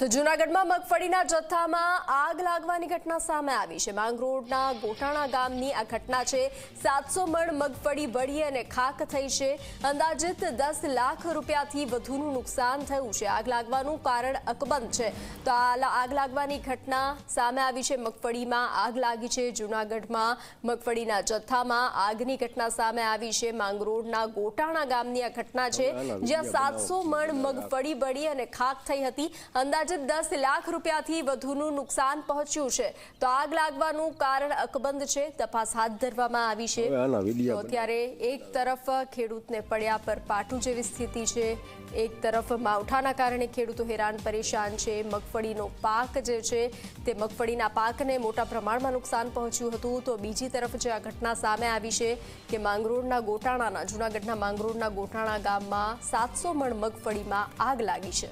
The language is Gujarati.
તો જૂનાગઢમાં મગફળીના જથ્થામાં આગ લાગવાની ઘટના સામે આવી છે। માંગરોળના ગોટાણા ગામની આ ઘટના છે। 700 મણ મગફળી બળી અને ખાક થઈ છે। અંદાજિત 10 લાખ રૂપિયાથી વધુનું નુકસાન થયું છે। આગ લાગવાનું કારણ અકબંધ છે। તો આ આગ લાગવાની ઘટના સામે આવી છે। મગફળીમાં આગ લાગી છે। જૂનાગઢમાં મગફળીના જથ્થામાં આગની ઘટના સામે આવી છે। માંગરોળના ગોટાણા ગામની આ ઘટના છે, જ્યાં 700 મણ મગફળી બળી અને ખાક થઈ હતી। અંદાજિત 10 લાખ રૂપિયાથી વધુનું નુકસાન પહોંચ્યું છે। તો આગ લાગવાનું કારણ અકબંધ છે। તપાસ હાથ ધરવામાં આવી છે। તો અત્યારે એક તરફ ખેડૂતને પડ્યા પર પાટું જેવી સ્થિતિ છે, એક તરફ માવઠાના કારણે ખેડૂતો હેરાન પરેશાન છે। મગફળીનો પાક જે છે તે મગફળીના પાકને મોટા પ્રમાણમાં નુકસાન પહોંચ્યું હતું। તો બીજી તરફ જે આ ઘટના સામે આવી છે કે માંગરોળના ગોટાણાના જૂનાગઢના માંગરોળના ગોટાણા ગામમાં 700 મણ મગફળીમાં આગ લાગી છે।